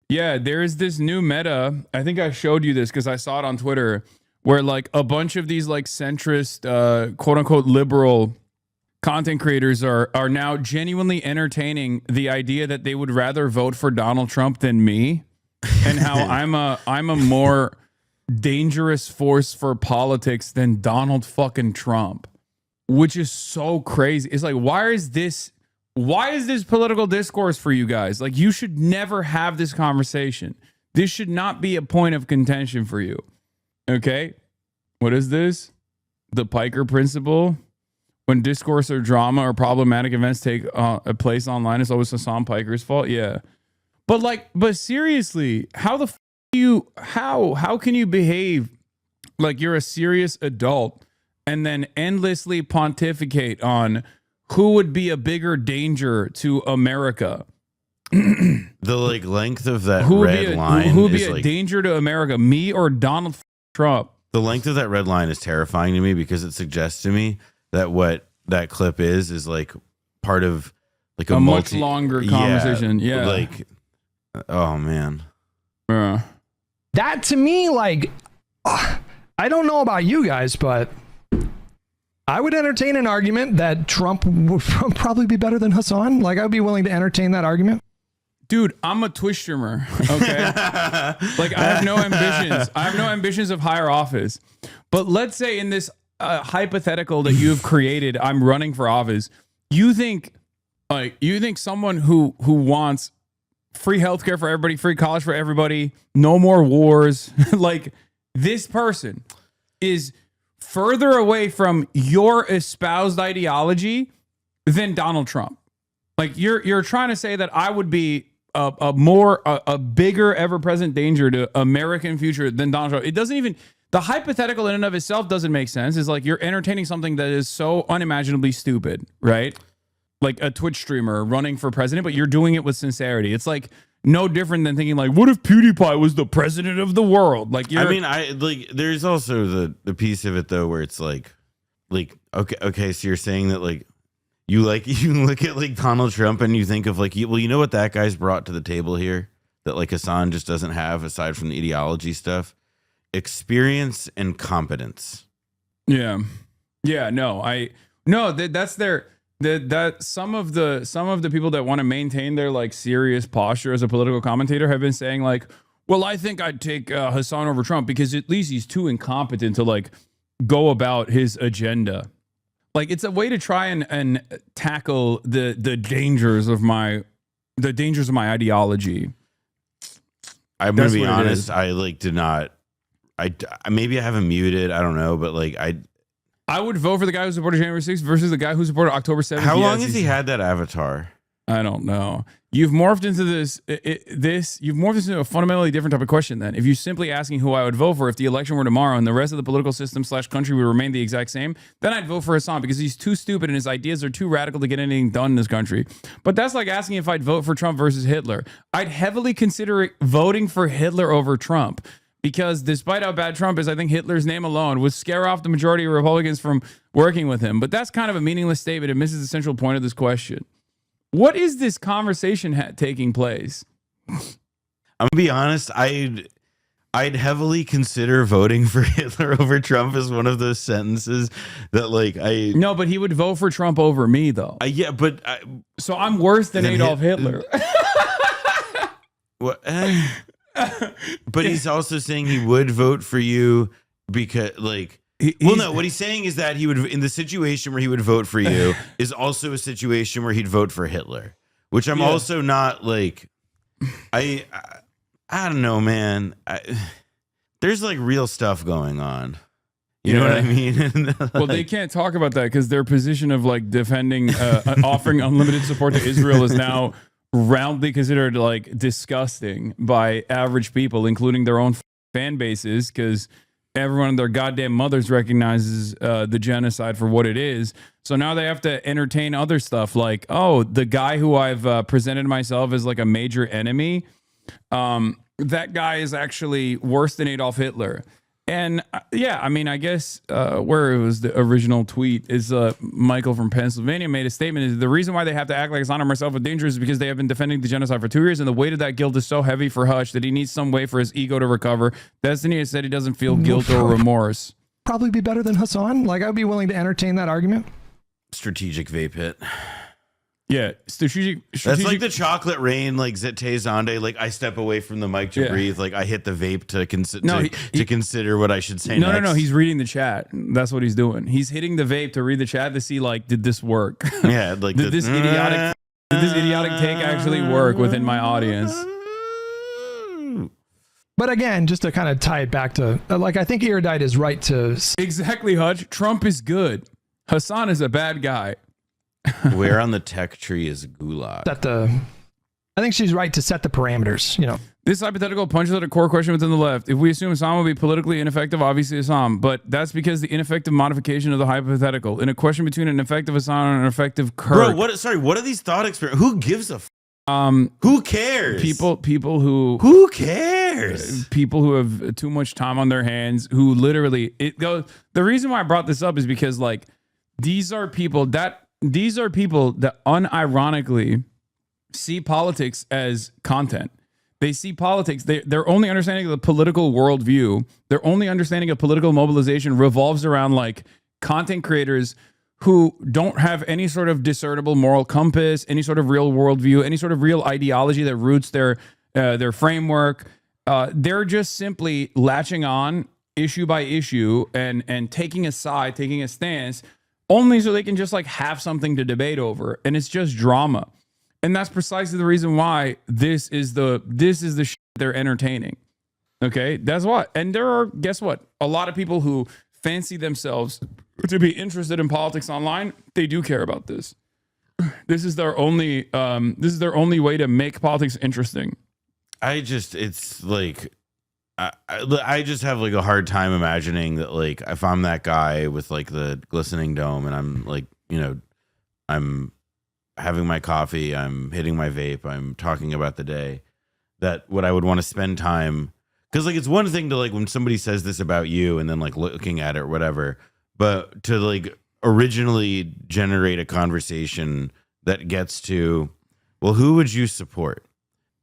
Yeah, there's this new meta. I think I showed you this because I saw it on Twitter, where like a bunch of these like centrist, quote unquote liberal content creators are now genuinely entertaining the idea that they would rather vote for Donald Trump than me, and how I'm a more dangerous force for politics than Donald fucking Trump, which is so crazy. It's like, why is this political discourse for you guys? Like, you should never have this conversation. This should not be a point of contention for you. Okay? What is this? The Piker principle. When discourse or drama or problematic events take a place online, it's always Hasan Piker's fault. Yeah. But seriously, how can you behave like you're a serious adult and then endlessly pontificate on who would be a bigger danger to America? The like length of that red line. Who would be a danger to America, me or Donald Trump? The length of that red line is terrifying to me because it suggests to me that what that clip is like part of like a much longer conversation. Yeah. Like, oh man. That to me, like, I don't know about you guys, but I would entertain an argument that Trump would probably be better than Hasan. Like, I would be willing to entertain that argument. Dude, I'm a Twitch streamer, okay? Like, I have no ambitions. I have no ambitions of higher office. But let's say in this hypothetical that you've created, I'm running for office. You think someone who wants free healthcare for everybody, free college for everybody, no more wars, like, this person is further away from your espoused ideology than Donald Trump. Like, you're trying to say that I would be a bigger ever-present danger to American future than Donald Trump. It doesn't even, the hypothetical in and of itself doesn't make sense. It's like you're entertaining something that is so unimaginably stupid, right? Like a Twitch streamer running for president, but you're doing it with sincerity. It's like no different than thinking like, what if PewDiePie was the president of the world? Like, I mean, there's also the piece of it though where it's like okay, so you're saying that like you look at like Donald Trump and you think of like, well, you know what that guy's brought to the table here that like Hasan just doesn't have aside from the ideology stuff? Experience and competence. Yeah. That's their. That some of the people that want to maintain their like serious posture as a political commentator have been saying like, well, I think I'd take Hasan over Trump because at least he's too incompetent to like go about his agenda. Like, it's a way to try and tackle the dangers of my ideology. I'm gonna be honest. I like did not. I maybe I haven't muted. I don't know, but like I would vote for the guy who supported January 6th versus the guy who supported October 7th. How long has he had that avatar? I don't know. You've morphed into you've morphed into a fundamentally different type of question then. If you're simply asking who I would vote for if the election were tomorrow and the rest of the political system / country would remain the exact same, then I'd vote for Hasan because he's too stupid and his ideas are too radical to get anything done in this country. But that's like asking if I'd vote for Trump versus Hitler. I'd heavily consider voting for Hitler over Trump. Because despite how bad Trump is, I think Hitler's name alone would scare off the majority of Republicans from working with him. But that's kind of a meaningless statement. It misses the central point of this question. What is this conversation taking place? I'm gonna be honest. I'd heavily consider voting for Hitler over Trump as one of those sentences that like No, but he would vote for Trump over me though. Yeah, but so I'm worse than Adolf Hitler. What? But he's also saying he would vote for you because like no, what he's saying is that he would, in the situation where he would vote for you is also a situation where he'd vote for Hitler, which I'm also not like, I don't know, man. There's like real stuff going on. You know what I mean? Like, well, they can't talk about that because their position of like defending, offering unlimited support to Israel is now roundly considered like disgusting by average people, including their own fan bases, because everyone and their goddamn mothers recognizes the genocide for what it is. So now they have to entertain other stuff like, oh, the guy who I've presented myself as like a major enemy, that guy is actually worse than Adolf Hitler. And yeah, I mean, I guess where it was the original tweet is Michael from Pennsylvania made a statement is the reason why they have to act like Hasan and myself are dangerous is because they have been defending the genocide for 2 years and the weight of that guilt is so heavy for Hutch that he needs some way for his ego to recover. Destiny has said he doesn't feel guilt or remorse. Probably be better than Hasan. Like, I'd be willing to entertain that argument. Strategic vape hit. Yeah, strategic. That's like the chocolate rain, like Zete Zonde. Like I step away from the mic to breathe. Like I hit the vape to consider what I should say. No, next. no. He's reading the chat. That's what he's doing. He's hitting the vape to read the chat to see like, did this work? Yeah, like did this idiotic take actually work within my audience? But again, just to kind of tie it back to like, I think Erudite is right to exactly. Hutch, Trump is good. Hasan is a bad guy. Where on the tech tree is Gulag? I think she's right to set the parameters, you know. This hypothetical punches at a core question within the left. If we assume Hasan will be politically ineffective, obviously Hasan, but that's because the ineffective modification of the hypothetical. In a question between an effective Hasan and an effective Kirk. Bro, what are these thought experiments? Who gives a who cares? Who cares? People who have too much time on their hands, who literally the reason why I brought this up is because like these are people that unironically see politics as content. They see politics. Their only understanding of the political worldview, their only understanding of political mobilization revolves around like content creators who don't have any sort of discernible moral compass, any sort of real worldview, any sort of real ideology that roots their framework. They're just simply latching on issue by issue and taking a side, taking a stance, only so they can just like have something to debate over. And it's just drama. And that's precisely the reason why this is the shit they're entertaining. Okay, that's what. And there are, guess what? A lot of people who fancy themselves to be interested in politics online. They do care about this. This is their only way to make politics interesting. It's like I just have like a hard time imagining that like if I'm that guy with like the glistening dome and I'm like, you know, I'm having my coffee, I'm hitting my vape, I'm talking about the day, that what I would want to spend time, because like it's one thing to like when somebody says this about you and then like looking at it or whatever, but to like originally generate a conversation that gets to, well, who would you support?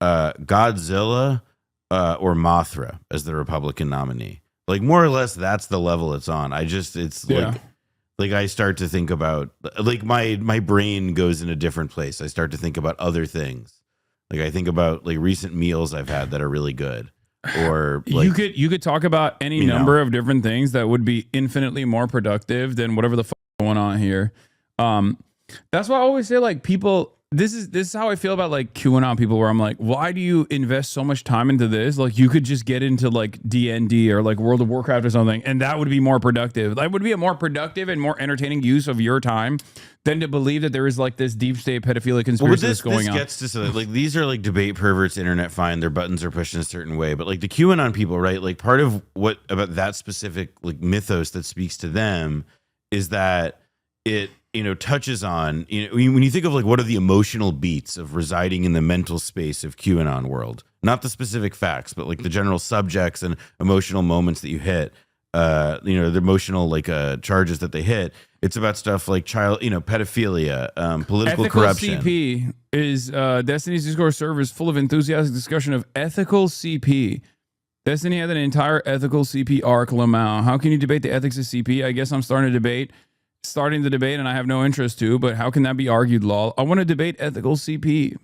Godzilla or Mothra as the Republican nominee? Like more or less that's the level it's on. Like I start to think about like my brain goes in a different place. I start to think about other things. Like I think about like recent meals I've had that are really good. Or like, you could talk about any number of different things that would be infinitely more productive than whatever the fuck going on here. That's why I always say like people. This is how I feel about like QAnon people, where I'm like, why do you invest so much time into this? Like you could just get into like D&D or like World of Warcraft or something, and that would be more productive. That would be a more productive and more entertaining use of your time than to believe that there is like this deep state pedophilia conspiracy that's going on. This gets to something like these are like debate perverts, internet fine. Their buttons are pushed in a certain way, but like the QAnon people, right? Like part of what about that specific like mythos that speaks to them is that it, you know, touches on, you know, when you think of like what are the emotional beats of residing in the mental space of QAnon world, not the specific facts, but like the general subjects and emotional moments that you hit, you know, the emotional like charges that they hit. It's about stuff like child, you know, pedophilia, political corruption. CP is Destiny's Discord server is full of enthusiastic discussion of ethical CP. Destiny had an entire ethical CP arc, Lamau. How can you debate the ethics of CP? I guess I'm starting the debate, and I have no interest to, but how can that be argued, lol? I want to debate ethical CP.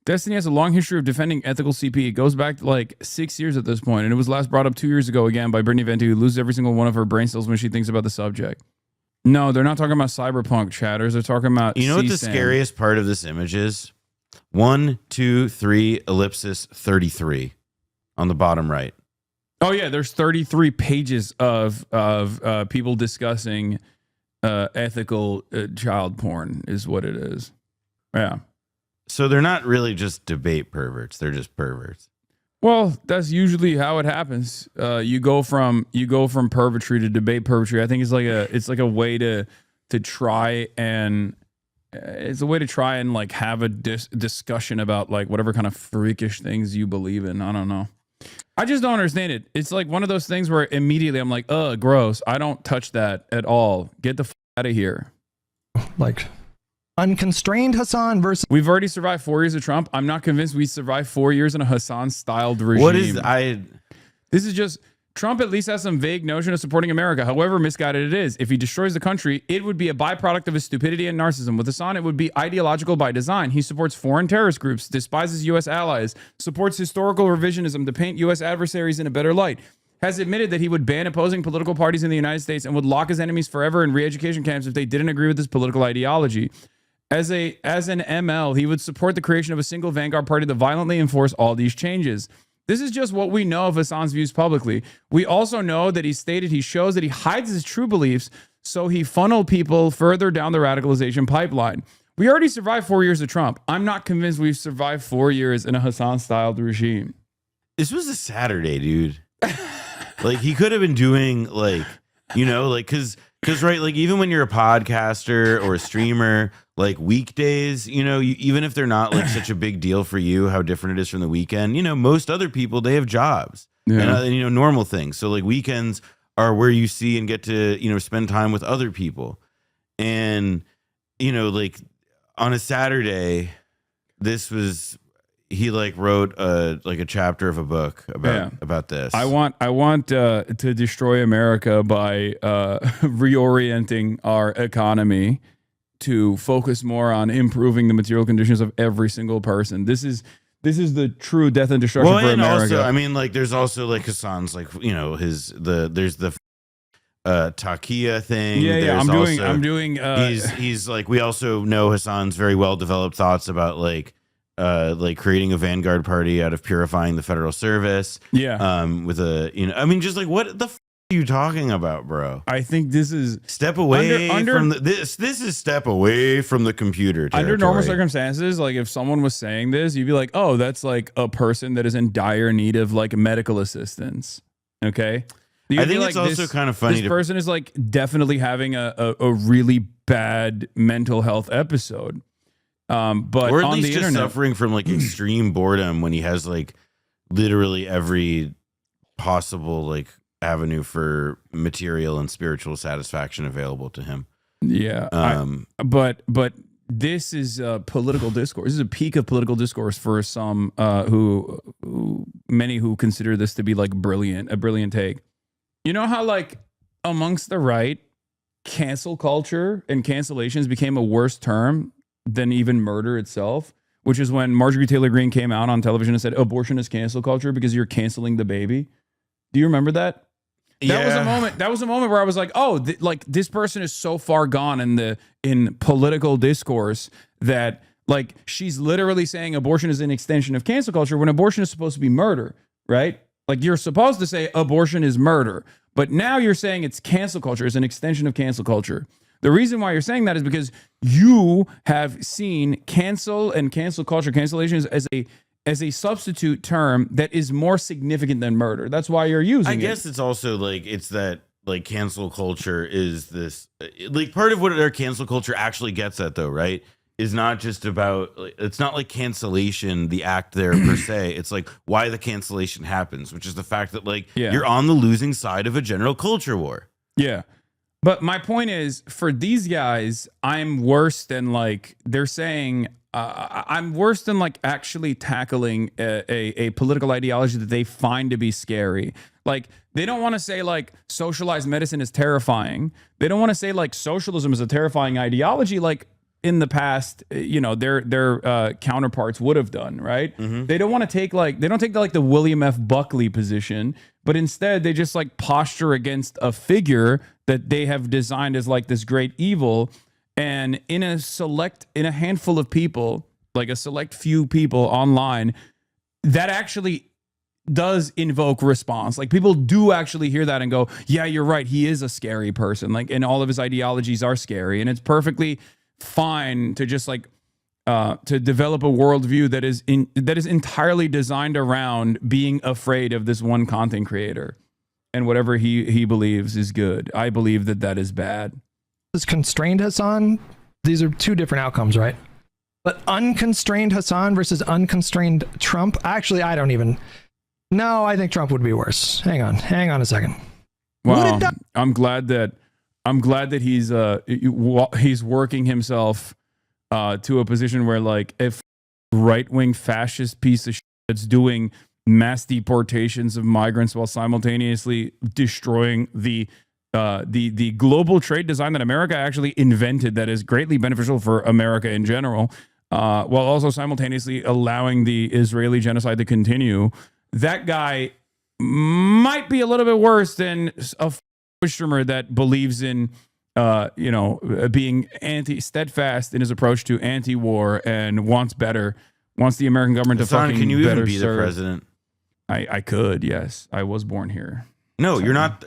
Destiny has a long history of defending ethical CP. It goes back to like 6 years at this point, and it was last brought up 2 years ago again by Brittany Venti, who loses every single one of her brain cells when she thinks about the subject. No, they're not talking about cyberpunk chatters. They're talking about You know what the scariest part of this image is? 1, 2, 3, ellipsis, 33 on the bottom right. Oh yeah, there's 33 pages of people discussing ethical child porn is what it is. Yeah. So they're not really just debate perverts. They're just perverts. Well, that's usually how it happens. You go from pervertry to debate pervertry. I think it's like a way to try and like have a discussion about like whatever kind of freakish things you believe in. I don't know. I just don't understand it. It's like one of those things where immediately I'm like, gross. I don't touch that at all. Get the out of here. Like unconstrained Hasan versus. We've already survived 4 years of Trump. I'm not convinced we survived 4 years in a Hasan-styled regime. What is This is just Trump at least has some vague notion of supporting America, however misguided it is. If he destroys the country, it would be a byproduct of his stupidity and narcissism. With Hasan, it would be ideological by design. He supports foreign terrorist groups, despises U.S. allies, supports historical revisionism to paint U.S. adversaries in a better light, has admitted that he would ban opposing political parties in the United States and would lock his enemies forever in re-education camps if they didn't agree with his political ideology. As an ML, he would support the creation of a single vanguard party to violently enforce all these changes. This is just what we know of Hasan's views publicly. We also know that he stated he shows that he hides his true beliefs, so he funneled people further down the radicalization pipeline. We already survived 4 years of Trump. I'm not convinced we've survived 4 years in a Hasan-styled regime. This was a Saturday, dude. Like, he could have been doing, like, you know, like, because right, like, even when you're a podcaster or a streamer, like, weekdays, you know, even if they're not like such a big deal for you, how different it is from the weekend, you know, most other people, they have jobs and, you know, normal things. So like weekends are where you see and get to, you know, spend time with other people. And, you know, like on a Saturday, he like wrote a chapter of a book about this. I want to destroy America by reorienting our economy to focus more on improving the material conditions of every single person. This is the true death and destruction for America. Also, I mean, like, there's also like Hasan's, like, you know, there's the Takia thing. Yeah. I'm doing. He's like, we also know Hasan's very well developed thoughts about like creating a vanguard party out of purifying the federal service. Yeah. With a, you know, I mean, just like, what the are you talking about, bro? I think this is step away from this is step away from the computer territory. Under normal circumstances, like if someone was saying this, you'd be like, oh, that's like a person that is in dire need of like medical assistance. Okay. I think it's also kind of funny. This person is like definitely having a really bad mental health episode. But or at on least the just internet, suffering from like extreme boredom when he has like literally every possible like avenue for material and spiritual satisfaction available to him. Yeah. But this is a political discourse. This is a peak of political discourse for some many who consider this to be like a brilliant take. You know how like amongst the right, cancel culture and cancellations became a worse term than even murder itself, which is when Marjorie Taylor Greene came out on television and said abortion is cancel culture because you're canceling the baby. Do you remember that? That was a moment where I was like, oh, like this person is so far gone in political discourse that like she's literally saying abortion is an extension of cancel culture when abortion is supposed to be murder, right? Like you're supposed to say abortion is murder, but now you're saying it's cancel culture, is an extension of cancel culture. The reason why you're saying that is because you have seen cancel and cancel culture, cancellations as a substitute term that is more significant than murder. That's why you're using it. I guess it's also like, it's that like cancel culture is this, like part of what our cancel culture actually gets at though, right? Is not just about, it's not like cancellation, the act there per se. It's like why the cancellation happens, which is the fact that like you're on the losing side of a general culture war. Yeah. But my point is, for these guys, I'm worse than like, they're saying, I'm worse than like actually tackling a political ideology that they find to be scary. Like they don't want to say like socialized medicine is terrifying. They don't want to say like socialism is a terrifying ideology like in the past, you know, their counterparts would have done, right? Mm-hmm. They don't want to take like, they don't take like the William F. Buckley position, but instead they just like posture against a figure that they have designed as like this great evil. And in a handful of people, like a select few people online, that actually does invoke response. Like people do actually hear that and go, yeah, you're right. He is a scary person. Like, and all of his ideologies are scary. And it's perfectly fine to just like, to develop a worldview that is entirely designed around being afraid of this one content creator and whatever he believes is good. I believe that is bad. Is constrained Hasan, these are two different outcomes, right? But unconstrained Hasan versus unconstrained Trump, actually, I don't even, No, I think Trump would be worse. Hang on a second. Well, I'm glad that he's working himself to a position where, like, if right-wing fascist piece of shit that's doing mass deportations of migrants while simultaneously destroying the global trade design that America actually invented, that is greatly beneficial for America in general, while also simultaneously allowing the Israeli genocide to continue. That guy might be a little bit worse than a streamer that believes in, being steadfast in his approach to anti-war and wants the American government to Hasan, fucking can you better even be serve. the president? I could, yes. I was born here. No, you're not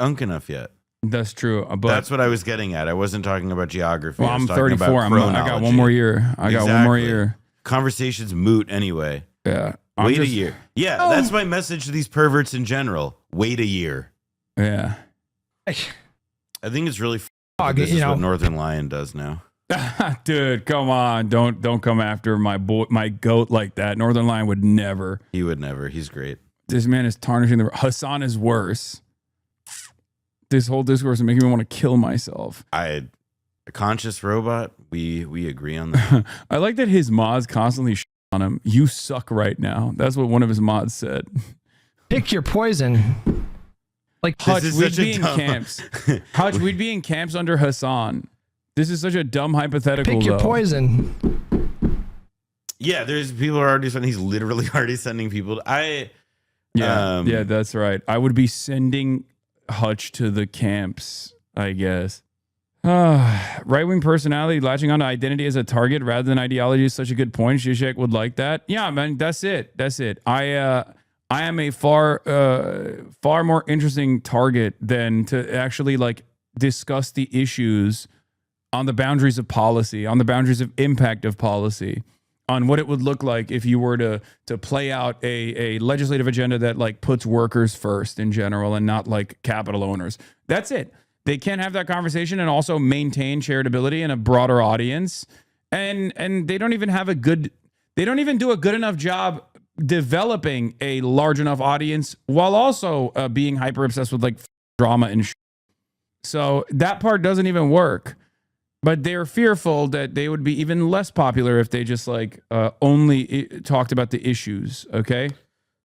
unk enough yet. That's true. But that's what I was getting at. I wasn't talking about geography. Well, I'm 34. I got one more year. I got one more year. Conversation's moot anyway. Yeah. Wait a year. Yeah, that's my message to these perverts in general. Wait a year. Yeah. I think it's really this is what Northern Lion does now. Dude, come on. Don't come after my goat like that. Northern Lion would never. He would never. He's great. This man is tarnishing the Hasan is worse. This whole discourse is making me want to kill myself. A conscious robot. We agree on that. I like that his mods constantly on him. You suck right now. That's what one of his mods said. Pick your poison. Like Hutch, we'd be in camps. Hutch, we'd be in camps under Hasan. This is such a dumb hypothetical. Pick your poison. Yeah, there's people are already sending. He's literally already sending people. Yeah, that's right. I would be sending Hutch to the camps, I guess. Right-wing personality latching onto identity as a target rather than ideology is such a good point. Zizek would like that. Yeah, man, that's it. I am a far more interesting target than to actually like discuss the issues on the boundaries of policy, on the boundaries of impact of policy, on what it would look like if you were to play out a legislative agenda that like puts workers first in general and not like capital owners. That's it. They can't have that conversation and also maintain charitability in a broader audience. And they don't even do a good enough job developing a large enough audience while also being hyper obsessed with like drama and shit. So that part doesn't even work. But they're fearful that they would be even less popular if they just like only talked about the issues. Okay.